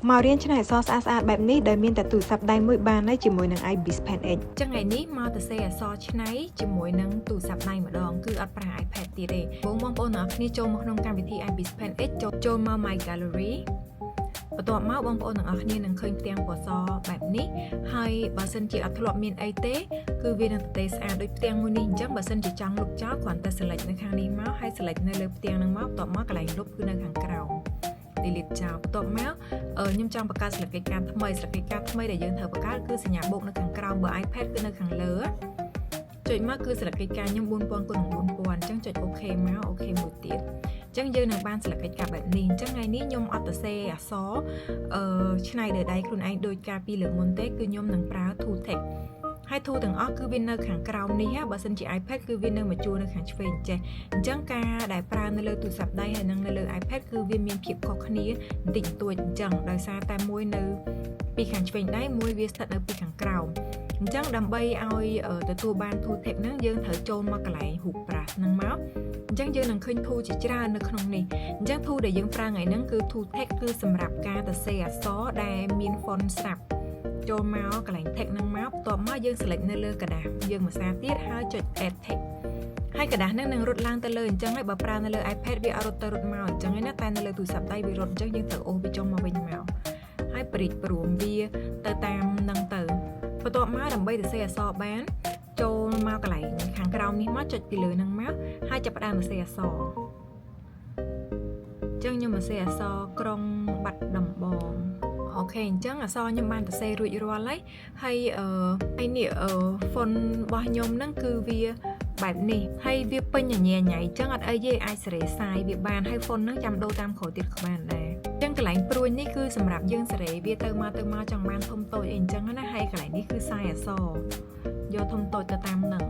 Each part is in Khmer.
មករៀនឆ្នៃអក្សរស្អាតៗបែបនេះដែលមានតែទូរស័ព្ទដៃមួយបានហើយជាមួយនឹង IBIS Pen X ចឹងថ្ងៃនេះមកទៅសេអក្សរឆ្នៃជាមួយនឹងទូរស័ព្ទដៃម្ដងគឺអត់ប្រើ iPad ទៀតទេបងប្អូនទាំងអស់គ្នាចូលមកក្នុងកម្មវិធី IBIS Pen X ចូលមក My Gallery បន្ទាប់មកបងប្អូនទាំងអស់គ្នានឹងឃើញផ្ទាំងពណ៌សបែបនេះហើយបើសិនជាអត់ធ្លាប់មានអីទេគឺវានឹងទទេស្អាតដូចផ្ទាំងមួយនេះអញ្ចឹងបើសិនជាចង់លុបចោលគ្រាន់តែ select នៅខាងនេះមកហើយ select នៅលើផ្ទាំងហ្នឹងមកបន្ទាប់មកកន្លែងលុបគឺនៅខាងក្រោម delete ចោលបន្ទាប់មកខ្ញុំចង់បង្កើតស្លឹកកិច្ចការថ្មីដែលយើងត្រូវបង្កើតគឺសញ្ញាបូកនៅខាងក្រោមបើ iPad គឺនៅខាងលើចុចមកគឺស្លឹកកិច្ចការខ្ញុំ 4000 គុណនឹង 4000 អញ្ចឹងចុច OK មក OK មួយទៀតអញ្ចឹងយើងនឹងបានស្លឹកកិច្ចការបែបនេះអញ្ចឹងថ្ងៃនេះខ្ញុំអត់ទៅសេអក្សរឆ្នៃដោយដៃខ្លួនឯងដោយការពីលើកមុនទេគឺខ្ញុំនឹងប្រើ Tool Text ហើយ tool ទាំងអស់គឺវានៅខាងក្រោមនេះបើសិនជា iPad គឺវានៅមួយជួរនៅខាងឆ្វេងចេះអញ្ចឹងការដែលប្រើនៅលើទូរស័ព្ទដៃហើយនិងនៅលើ iPad គឺវាមានភាពខុសគ្នាបន្តិចបន្តួចអញ្ចឹងដោយសារតែមួយនៅពីខាងឆ្វេងដៃមួយវាស្ថិតនៅពីខាងក្រោមអញ្ចឹងដើម្បីឲ្យទទួលបាន tool text ហ្នឹងយើងត្រូវចូលមកកន្លែង hook brush ហ្នឹងមកអញ្ចឹងយើងនឹងឃើញ tool ជាច្រើននៅក្នុងនេះអញ្ចឹង tool ដែលយើងប្រើថ្ងៃហ្នឹងគឺ tool text គឺសម្រាប់ការទៅសេអក្សរដែលមាន font ស្រាប់ចូលមកកន្លែង text ហ្នឹងមកបន្ទាប់មកយើង select នៅលើกระดาษយើងភាសាទៀតហើយចុច add text ហើយកระดาษហ្នឹងនឹងរត់ឡើងទៅលើអញ្ចឹងហើយបើប្រើនៅលើ iPad វាអត់រត់ទៅរត់មកអញ្ចឹងឯណាតែនៅលើទូរស័ព្ទដៃវារត់អញ្ចឹងយើងត្រូវអូសវាចុះមកវិញមកហើយព្រិចព្រមវាទៅតាមហ្នឹងទៅបន្ទាប់មកដើម្បីទៅសេអក្សរបានចូលមកកន្លែងខាងក្រោមនេះមកចុចពីលើហ្នឹងមកហើយចាប់ផ្ដើមទៅសេអក្សរអញ្ចឹងខ្ញុំមកសេអក្សរក្រុងបាត់ដំបងអូខេអញ្ចឹងអក្សរខ្ញុំបានទៅសេរួចរាល់ហើយហើយនេះfont របស់ខ្ញុំហ្នឹងគឺវាបែបនេះហើយវាពេញញ៉ៃអញ្ចឹងអត់អីទេអាចសេរីសាយវាបានហើយ font ហ្នឹងចាំដូរតាមក្រោយទៀតក៏បានដែរអញ្ចឹងកន្លែងព្រួយនេះគឺសម្រាប់យើងសេរីវាទៅមកចង់បានធំតូចអីអញ្ចឹងណាហើយកន្លែងនេះគឺសាយអក្សរយកធំតូចទៅតាមហ្នឹង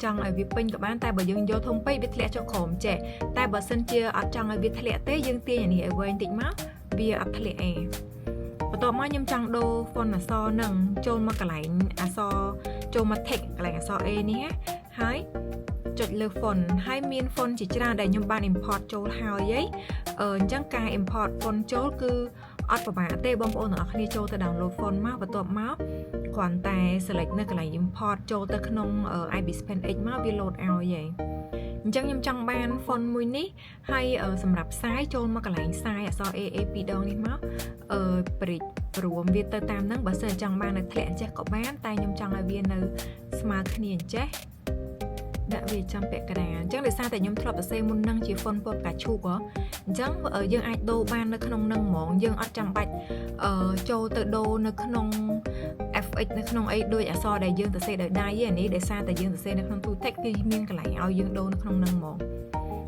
ចង់ឲ្យវាពេញក៏បានតែបើយើងយកធំពេកវាធ្លាក់ចុះក្រោមចេះតែបើសិនជាអត់ចង់ឲ្យវាធ្លាក់ទេយើងទាញអានេះឲ្យវែងតិចមកវាអត់ធ្លាក់អីបន្ទាប់មកខ្ញុំចង់ដូរ font អក្សរហ្នឹងចូលមកកន្លែងអក្សរចូលមក text កន្លែងអក្សរ A នេះហើយចុចលើ font ហើយមាន font ជាច្រើនដែលខ្ញុំបាន import ចូលហើយអញ្ចឹងការ import font ចូលគឺអត់ពិបាកទេបងប្អូនទាំងអស់គ្នាចូលទៅ download font មកបន្ទាប់មកគ្រាន់តែ select នៅកន្លែង import ចូលទៅក្នុង IBIS Pen X មកវា load ឲ្យហើយអញ្ចឹងខ្ញុំចង់បាន font មួយនេះហើយសម្រាប់ផ្សាយចូលមកកន្លែងផ្សាយអក្សរ AA ពីរដងនេះមកព្រិចព្រមវាទៅតាមហ្នឹងបើសិនចង់បាននៅធ្លាក់អញ្ចេះក៏បានតែខ្ញុំចង់ឲ្យវានៅស្មើគ្នាអញ្ចេះដាក់វាចំពាក់កណ្ដាលអញ្ចឹងដោយសារតែខ្ញុំធ្លាប់សរសេរមុនហ្នឹងជា font ពណ៌ផ្កាឈូកអញ្ចឹងយើងអាចដូរបាននៅក្នុងហ្នឹងហ្មងយើងអត់ចាំបាច់ចូលទៅដូរនៅក្នុង FX នៅក្នុងអីដូចអក្សរដែលយើងសរសេរដោយដៃឯនេះដោយសារតែយើងសរសេរនៅក្នុង tool text គឺមានកន្លែងឲ្យយើងដូរនៅក្នុងហ្នឹងហ្មង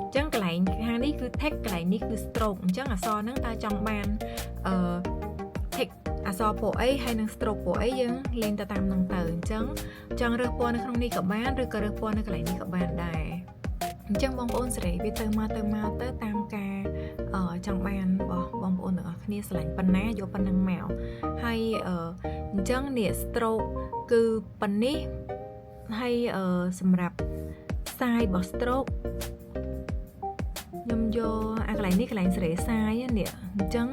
អញ្ចឹងកន្លែងខាងនេះគឺ text កន្លែងនេះគឺ stroke អញ្ចឹងអក្សរហ្នឹងតើចង់បានtext អក្សរពណ៌អីហើយនឹង stroke ពណ៌អីយើងលេងទៅតាមហ្នឹងទៅអញ្ចឹងចង់រើសពណ៌នៅក្នុងនេះក៏បានឬក៏រើសពណ៌នៅកន្លែងនេះក៏បានដែរអញ្ចឹងបងប្អូនសេរីវាទៅមកទៅតាមការចង់បានរបស់បងប្អូនទាំងអស់គ្នាស្រឡាញ់ប៉ុណ្ណាយកប៉ុណ្ណឹងមកហើយអញ្ចឹងនេះ stroke គឺប៉ុណ្នេះហើយសម្រាប់សាយរបស់ stroke ខ្ញុំយកអាកន្លែងនេះកន្លែងសេរីសាយនេះអញ្ចឹង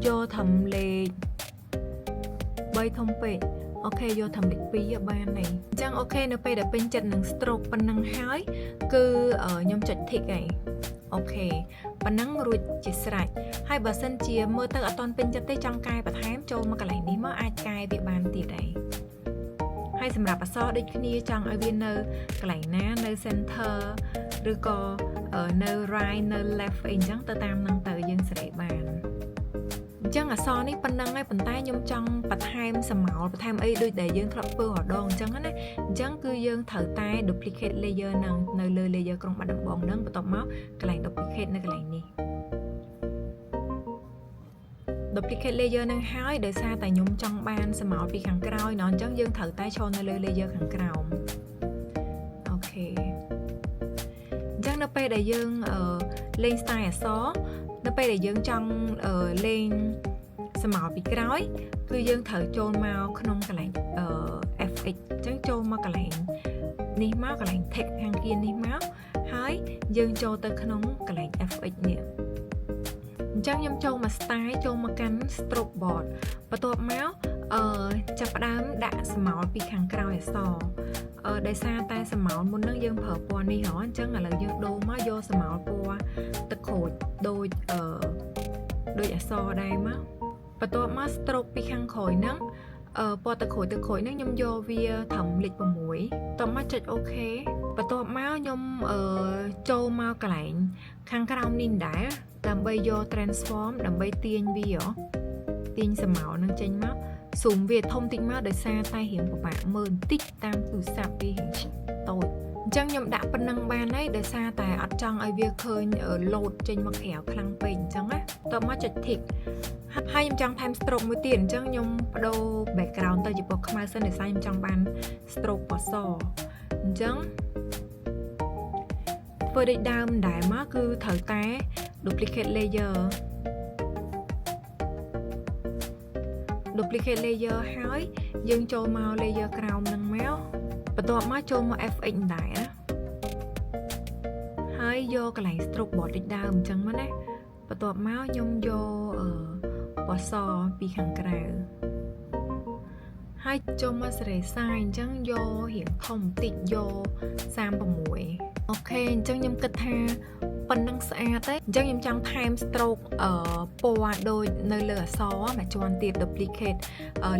យកធំលេខ3ធំពេកអូខេយកធំលេខ2បានហើយអញ្ចឹងអូខេនៅពេលដែលពេញចិត្តនឹង stroke ប៉ុណ្ណឹងហើយគឺខ្ញុំចុច tick ហើយអូខេប៉ុណ្ណឹងរួចជាស្រេចហើយបើសិនជាមើលទៅអត់ទាន់ពេញចិត្តទេចង់កែបន្ថែមចូលមកកន្លែងនេះមកអាចកែវាបានទៀតហើយសម្រាប់អក្សរដូចគ្នាចង់ឲ្យវានៅកន្លែងណានៅ center ឬក៏នៅ right នៅ left អីចឹងទៅតាមហ្នឹងទៅយើងសេរីបានអញ្ចឹងអក្សរនេះប៉ុណ្ណឹងហើយប៉ុន្តែខ្ញុំចង់បន្ថែមស្រមោលបន្ថែមអីដូចដែលយើងធ្លាប់ធ្វើរដងអញ្ចឹងណាអញ្ចឹងគឺយើងត្រូវតែ duplicate layer ហ្នឹងនៅលើ layer ក្រុងបាត់ដំបងហ្នឹងបន្ទាប់មកកន្លែង duplicate នៅកន្លែងនេះ duplicate layer ហ្នឹងហើយដោយសារតែខ្ញុំចង់បានស្រមោលពីខាងក្រោយអញ្ចឹងយើងត្រូវតែឈរនៅលើ layer ខាងក្រោមអូខេអញ្ចឹងនៅពេលដែលយើងលេង style អក្សរនៅពេលដែលយើងចង់លេងស្រមោលពីក្រោយគឺយើងត្រូវចូលមកក្នុងកន្លែងFX អញ្ចឹងចូលមកកន្លែងនេះមកកន្លែង text ខាងគៀននេះមកហើយយើងចូលទៅក្នុងកន្លែង FX នេះអ ចឹងខ្ញុំចូលមក style ចូលមកកាន់ stroke board បន្ទាប់មកចាប់ផ្ដើមដាក់ស្រមោលពីខាងក្រោយអក្សរដោយសារតែស្រមោលមុនហ្នឹងយើងប្រើពណ៌នេះហ៎អញ្ចឹងឥឡូវយើងដូរមកយកស្រមោលពណ៌ទឹកក្រូចដូចអក្សរដែរមកបន្ទាប់មក stroke ពីខាងក្រោយហ្នឹងពណ៌ទឹកក្រូចហ្នឹងខ្ញុំយកវាត្រឹមលេខ6តោះមកចុច OK បន្ទាប់មកខ្ញុំចូលមកកន្លែងខាងក្រោមនេះដែរដើម្បីយក transform ដើម្បីទាញវាទាញស្រមោលហ្នឹងចេញមកស៊ូមវាធំតិចមកដោយសារតែរៀងពិបាកមើលបន្តិចតាមទូរស័ព្ទវារៀងតូចអញ្ចឹងខ្ញុំដាក់ប៉ុណ្ណឹងបានហើយដោយសារតែអត់ចង់ឲ្យវាឃើញលោតចេញមកក្រៅខ្លាំងពេកអញ្ចឹងណាតោះមកចុច tick ហើយខ្ញុំចង់ថែម stroke មួយទៀតអញ្ចឹងខ្ញុំបដូរ background ទៅជាពណ៌ខ្មៅសិនដោយសារខ្ញុំចង់បាន stroke ពណ៌សអញ្ចឹងធ្វើដូចដើមដែរមកគឺត្រូវតែ duplicate layer ហើយយើងចូលមក layer ក្រោមនឹងមកបន្ទាប់មកចូលមក FX ដែរណាហើយយកកន្លែង stroke board ដូចដើមអញ្ចឹងមកណាបន្ទាប់មកខ្ញុំយកពណ៌សពីខាងក្រៅហើយចូលមកសេរីសាយអញ្ចឹងយករៀងធំបន្តិចយក36អូខេអញ្ចឹងខ្ញុំគិតថាប៉ុណ្ណឹងស្អាតទេអញ្ចឹងខ្ញុំចង់ថែម stroke ពណ៌ដូចនៅលើអក្សរមួយជាន់ទៀត duplicate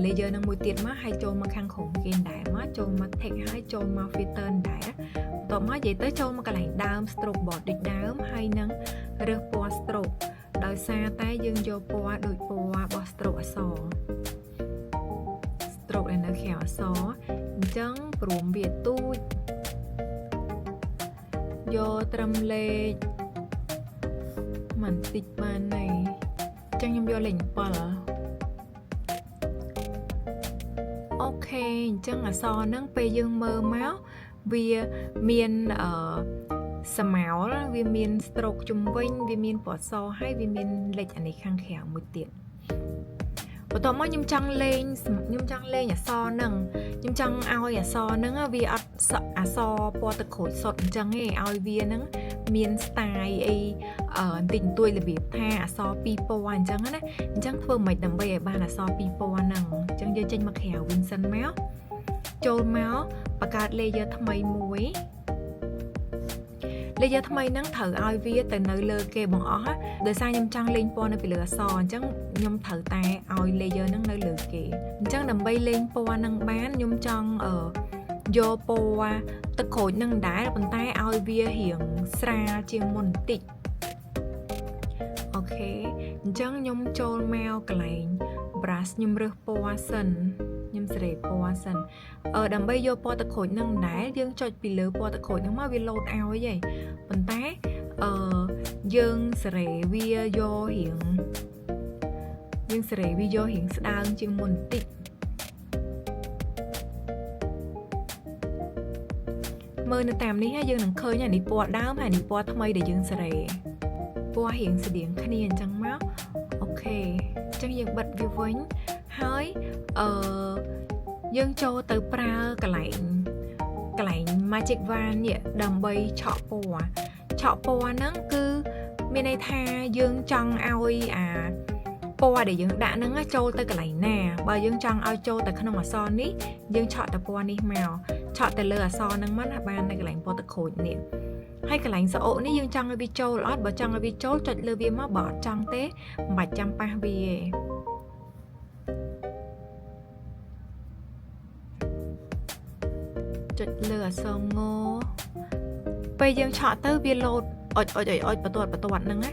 layer នឹងមួយទៀតមកហើយចូលមកខាងក្រោមគេដែរមកចូលមក text ហើយចូលមក filter ដែរបន្ទាប់មកនិយាយទៅចូលមកកន្លែងដើម stroke board ដូចដើមហើយនឹងរើសពណ៌ stroke ដោយសារតែយើងយកពណ៌ដូចពណ៌របស់ stroke អក្សរ stroke ដែលនៅក្រៅអក្សរអញ្ចឹងព្រមវាទូចយកត្រឹមលេខមិនតិចបានទេអញ្ចឹងខ្ញុំយកលេខ7អូខេអញ្ចឹងអក្សរហ្នឹងពេលយើងមើលមកវាមានស្រមោលវាមាន stroke ជុំវិញវាមានពណ៌សហើយវាមានលេខអានេះខាងក្រៅមួយទៀតបន្ទាប់មកខ្ញុំចង់លេងអក្សរហ្នឹងខ្ញុំចង់ឲ្យអក្សរហ្នឹងវាអត់អក្សរពណ៌ទឹកក្រូចសុទ្ធអញ្ចឹងឯងឲ្យវាហ្នឹងមាន style អីបន្តិចបន្តួចរបៀបថាអក្សរពីរពណ៌អញ្ចឹងណាអញ្ចឹងធ្វើមិនដើម្បីឲ្យបានអក្សរពីរពណ៌ហ្នឹងអញ្ចឹងយើងចេញមកក្រៅវិញសិនមកចូលមកបង្កើត layer ថ្មីមួយ layer ថ្មីហ្នឹងត្រូវឲ្យវាទៅនៅលើគេបង្អស់ដោយសារខ្ញុំចង់លេងពណ៌នៅពីលើអក្សរអញ្ចឹងខ្ញុំត្រូវតែឲ្យ layer ហ្នឹងនៅលើគេអញ្ចឹងដើម្បីលេងពណ៌ហ្នឹងបានខ្ញុំចង់យកពណ៌ទឹកក្រូចហ្នឹងដែរប៉ុន្តែឲ្យវារៀងស្រាលជាងមុនបន្តិចអូខេអញ្ចឹងខ្ញុំចូលមកកន្លែង brush ខ្ញុំរើសពណ៌សិនខ្ញុំសេរីពណ៌សិនដើម្បីយកពណ៌ទឹកក្រូចហ្នឹងដែរយើងចុចពីលើពណ៌ទឹកក្រូចហ្នឹងមកវាលោតឲ្យហីប៉ុន្តែយើងសេរីវាយករៀងស្ដើងជាងមុនបន្តិចមើលនៅតាមនេះហើយយើងនឹងឃើញអានេះពណ៌ដើមហើយនេះពណ៌ថ្មីដែលយើងសេរីពណ៌រៀងស្តៀងគ្នាអញ្ចឹងមកអូខេអញ្ចឹងយើងបិទវាវិញហើយយើងចូលទៅប្រើកន្លែង magic wand នេះដើម្បីឆក់ពណ៌ហ្នឹងគឺមានន័យថាយើងចង់ឲ្យអាពណ៌ដែលយើងដាក់ហ្នឹងចូលទៅកន្លែងណាបើយើងចង់ឲ្យចូលទៅក្នុងអក្សរនេះយើងឆក់តែពណ៌នេះមកឆក់ទៅលើអក្សរហ្នឹងមកណាបាននៅកន្លែងពណ៌ទឹកក្រូចនេះហើយកន្លែងសអូនេះយើងចង់ឲ្យវាចូលអត់បើចង់ឲ្យវាចូលចុចលើវាមកបើអត់ចង់ទេមិនបាច់ចាំប៉ះវាទេចុចលើអក្សរងពេលយើងឆក់ទៅវាលោតអុចបន្ទាត់ហ្នឹងណា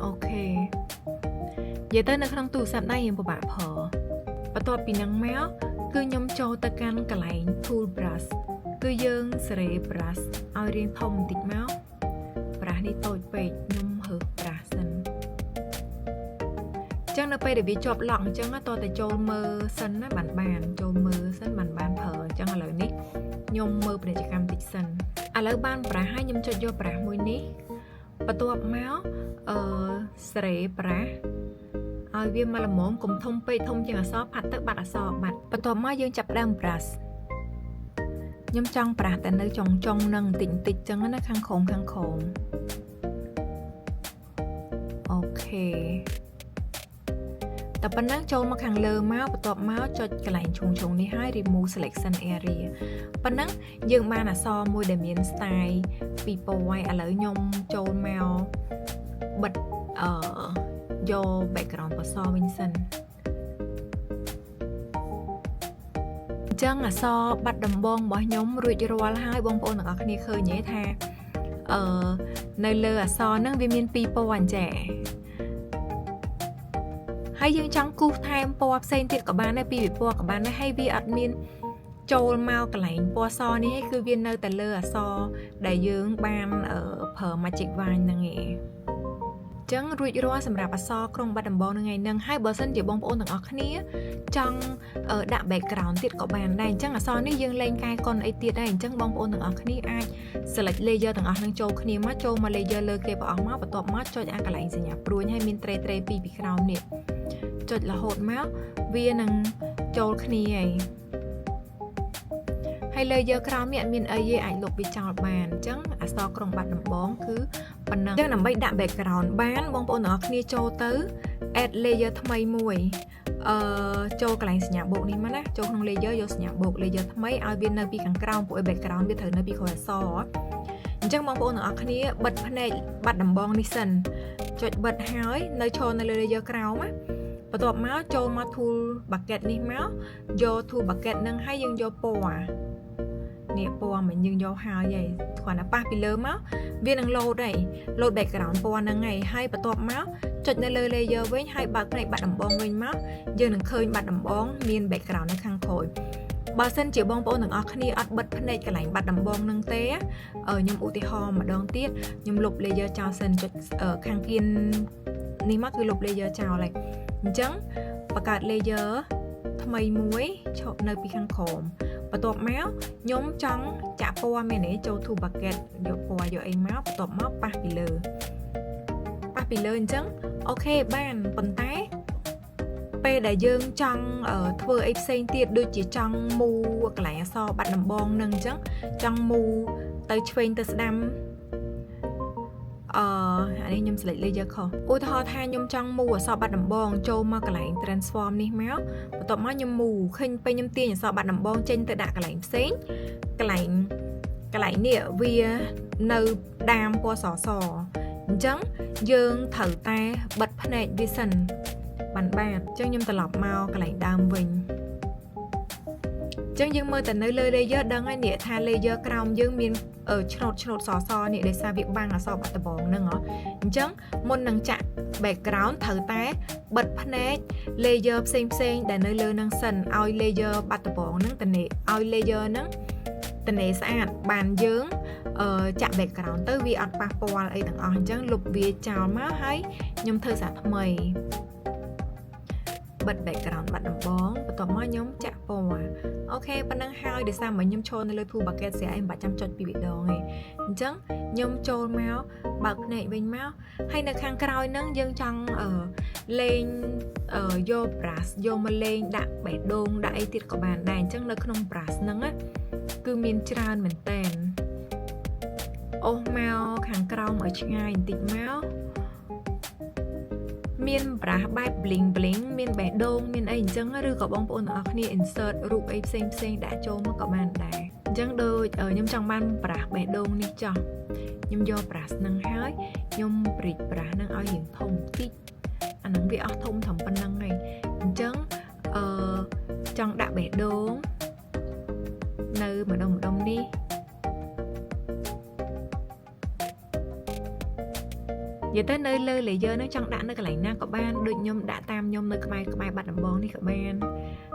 អូខេនិយាយទៅនៅក្នុងទូរស័ព្ទដៃយើងពិបាកប្រើបន្ទាប់ពីហ្នឹងមកគឺខ្ញុំចូលទៅកាន់កន្លែង tool brush គឺយើងសេរី brush ឲ្យរាងធំបន្តិចមក brush នេះតូចពេកខ្ញុំរើស brush សិនអញ្ចឹងនៅពេលដែលវាជាប់ឡក់អញ្ចឹងតោះតែចូលមើលសិនណាបានចូលមើលសិនបានប្រើអញ្ចឹងឥឡូវនេះខ្ញុំមើលពាណិជ្ជកម្មតិចសិនឥឡូវបានប្រាស់ហើយខ្ញុំចុចយកប្រាស់មួយនេះបន្ទាប់មកសេរីប្រាស់ឲ្យវាមកល្មមកុំធំពេកធំជាងអក្សរផាត់ទៅបាត់អក្សរបាត់បន្ទាប់មកយើងចាប់ដើម brush ខ្ញុំចង់ប្រាស់តែនៅចុងនឹងតិចចឹងណាខាងក្រោមអូខេតែប៉ុណ្ណឹងចូលមកខាងលើមកបន្ទាប់មកចុចកន្លែងឈូងនេះហើយ remove selection area ប៉ុណ្ណឹងយើងបានអក្សរមួយដែលមាន style ពីពណ៌ហើយឥឡូវខ្ញុំចូលមកបិទយក background ពណ៌សវិញសិនចឹងអក្សរបាត់ដំបងរបស់ខ្ញុំរួចរាល់ហើយបងប្អូនទាំងអស់គ្នាឃើញទេថានៅលើអក្សរហ្នឹងវាមាន2ពណ៌អញ្ចឹងហើយយើងចង់គូសថែមពណ៌ផ្សេងទៀតក៏បានដែរពីពណ៌ក៏បានដែរហើយវាអត់មានចូលមកកន្លែងពណ៌សនេះគឺវានៅតែលើអក្សរដែលយើងបានប្រើ Magic Wand ហ្នឹងឯងចឹងរួចរាល់សម្រាប់អក្សរក្រុងបាត់ដំបងថ្ងៃហ្នឹងហើយបើសិនជាបងប្អូនទាំងអស់គ្នាចង់ដាក់ background ទៀតក៏បានដែរអញ្ចឹងអក្សរនេះយើងលែងកែកុនអីទៀតដែរអញ្ចឹងបងប្អូនទាំងអស់គ្នាអាច select layer ទាំងអស់ហ្នឹងចូលគ្នាមកចូលមក layer លើគេប្រអស់មកបន្ទាប់មកចុចអាកន្លែងសញ្ញាព្រួញហើយមាន tray ពីក្រោមនេះចុចរហូតមកវានឹងចូលគ្នាហើយ layer ក្រោមនេះអត់មានអីទេអាចលុបវាចោលបានអញ្ចឹងអក្សរក្រុងបាត់ដំបងគឺប៉ុណ្ណឹងអញ្ចឹងដើម្បីដាក់ background បានបងប្អូនទាំងអស់គ្នាចូលទៅ add layer ថ្មីមួយចូលកន្លែងសញ្ញាបូកនេះមកណាចូលក្នុង layer យកសញ្ញាបូក layer ថ្មីឲ្យវានៅពីខាងក្រោមពួក background វាត្រូវនៅពីក្រោយអក្សរអញ្ចឹងបងប្អូនទាំងអស់គ្នាបិទភ្នែកបាត់ដំបងនេះសិនចុចបិទហើយនៅឈរនៅលើ layer ក្រោមណាបន្ទាប់មកចូលមក tool bucket នេះមកយក tool bucket នឹងហើយយើងយកពណ៌នេះពណ៌មិនយើងយកហើយគ្រាន់តែប៉ះពីលើមកវានឹង load ហើយ load background ពណ៌ហ្នឹងហើយបន្ទាប់មកចុចនៅលើ layer វិញហើយបើកភ្នែកបាត់ដំបងវិញមកយើងនឹងឃើញបាត់ដំបងមាន background នៅខាងក្រោយបើសិនជាបងប្អូនទាំងអស់គ្នាអត់បិទភ្នែកកន្លែងបាត់ដំបងនឹងទេខ្ញុំឧទាហរណ៍ម្ដងទៀតខ្ញុំលុប layer ចោលសិនចុចខាងគៀននេះមកគឺលុប layer ចោលហើយអញ្ចឹងបង្កើត layer ថ្មីមួយឈប់នៅពីខាងក្រោមបន្ទាប់មកខ្ញុំចង់ចាក់ពណ៌មែនទេចូល to bucket យកពណ៌យកអីមកបន្ទាប់មកប៉ះពីលើអញ្ចឹងអូខេបានប៉ុន្តែពេលដែលយើងចង់ធ្វើអីផ្សេងទៀតដូចជាចង់មូកន្លែងអក្សរបាត់ដំបងនឹងអញ្ចឹងចង់មូទៅឆ្វេងទៅស្ដាំអានេះខ្ញុំ select layer ខុសឧទាហរណ៍ថាខ្ញុំចង់មូអក្សរបាត់ដំបងចូលមកកន្លែង transform នេះមកបន្ទាប់មកខ្ញុំមូឃើញពេលខ្ញុំទាញអក្សរបាត់ដំបងចេញទៅដាក់កន្លែងផ្សេងកន្លែងនេះវានៅដាមពណ៌សអញ្ចឹងយើងត្រូវតែបិទភ្នែកវាសិនបានអញ្ចឹងខ្ញុំត្រឡប់មកកន្លែងដើមវិញអញ្ចឹងយើងមើលតែនៅលើ layer ដឹងហើយនេះថា layer ក្រោមយើងមានឆ្នោតសនេះដោយសារវាបាំងអក្សរបាត់ដំបងហ្នឹងអញ្ចឹងមុននឹងចាក់ background ត្រូវតែបិទភ្នែក layer ផ្សេងដែលនៅលើហ្នឹងសិនឲ្យ layer បាត់ដំបងហ្នឹងតនេឲ្យ layer ហ្នឹងតនេស្អាតបានយើងចាក់ background ទៅវាអត់ប៉ះពាល់អីទាំងអស់អញ្ចឹងលុបវាចោលមកហើយខ្ញុំធ្វើសារថ្មីបិទ background បាត់ដំបងបន្ទាប់មកខ្ញុំចាក់ពណ៌អូខេប៉ុណ្ណឹងហើយដោយសារមកខ្ញុំឈរនៅលើ tool bucket ស្រាប់ឯងមិនបាច់ចាំចុចពីរដងទេអញ្ចឹងខ្ញុំចូលមកបើកភ្នែកវិញមកហើយនៅខាងក្រោយហ្នឹងយើងចង់លេងយក brush យកមកលេងដាក់បេះដូងដាក់អីទៀតក៏បានដែរអញ្ចឹងនៅក្នុង brush ហ្នឹងណាគឺមានច្រើនមែនតើអូសមកខាងក្រោមឲ្យឆ្ងាយបន្តិចមកមាន brush បែប bling មានបេះដូងមានអីអញ្ចឹងឬក៏បងប្អូនទាំងអស់គ្នា insert រូបអីផ្សេងដាក់ចូលមកក៏បានដែរអញ្ចឹងដូចខ្ញុំចង់បាន brush បេះដូងនេះចោះខ្ញុំយក brush ហ្នឹងហើយខ្ញុំ bridge brush ហ្នឹងឲ្យរៀងធំបន្តិចអាហ្នឹងវាអស់ធំត្រឹមប៉ុណ្្នឹងហើយអញ្ចឹងចង់ដាក់បេះដូងនៅម្ដុំនេះនិយាយទៅនៅលើ layer ហ្នឹងចង់ដាក់នៅកន្លែងណាក៏បានដូចខ្ញុំដាក់តាមខ្ញុំនៅក្បែរបាត់ដំបងនេះក៏បាន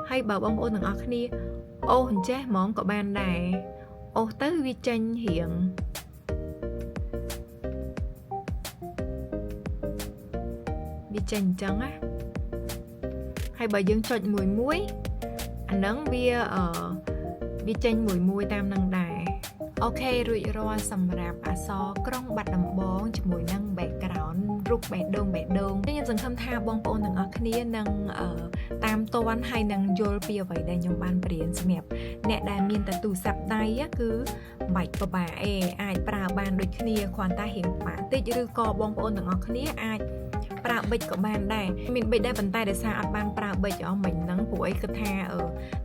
ហើយបើបងប្អូនទាំងអស់គ្នាអូសអញ្ចេះហ្មងក៏បានដែរអូសទៅវាចេញរៀងវាចេញអញ្ចឹងណាហើយបើយើងចុចមួយអាហ្នឹងវាចេញមួយតាមនឹងដែរ អូខេរួចរាល់សម្រាប់អក្សរក្រុងបាត់ដំបងជាមួយនឹង background រូបបេះដូងខ្ញុំសង្ឃឹមថាបងប្អូនទាំងអស់គ្នានឹងតាមទាន់ហើយនឹងយល់ពីអ្វីដែលខ្ញុំបានបរៀនសម្រាប់អ្នកដែលមានតែទូរស័ព្ទដៃគឺមិនបាច់ពិបាកអាចប្រើបានដូចគ្នាគ្រាន់តែរៀងពិបាកតិចឬក៏បងប្អូនទាំងអស់គ្នាអាចប្រើប៊ិចក៏បានដែរមានប៊ិចដែរប៉ុន្តែដោយសារអត់បានប្រើប៊ិចមិញហ្នឹងពួកអីគិតថា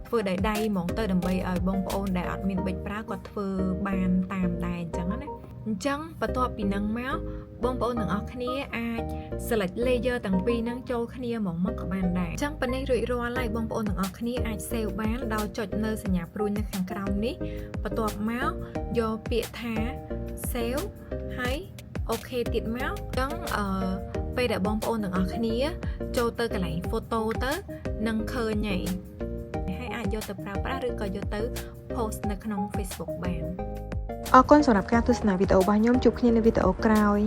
ធ្វើដោយដៃហ្មងទៅដើម្បីឲ្យបងប្អូនដែលអត់មានប៊ិចប្រើគាត់ធ្វើបានតាមដែរអញ្ចឹងណាអញ្ចឹងបន្ទាប់ពីហ្នឹងមកបងប្អូនទាំងអស់គ្នាអាច select layer ទាំងពីរហ្នឹងចូលគ្នាមកក៏បានដែរអញ្ចឹងប៉ុណ្ណេះរួចរាល់ហើយបងប្អូនទាំងអស់គ្នាអាច save បានដោយចុចនៅសញ្ញាព្រួយនៅខាងក្រោមនេះបន្ទាប់មកយកពាក្យថា save ហើយអូខេទៀតមកអញ្ចឹងពេលដែលបងប្អូនទាំងអស់គ្នាចូលទៅកន្លែង photo ទៅនឹងឃើញហើយអាចយកទៅប្រើប្រាស់ឬក៏យកទៅ post នៅក្នុង Facebook បាន អរគុណសម្រាប់ការទស្សនាវីដេអូរបស់ខ្ញុំជួបគ្នានៅវីដេអូក្រោយ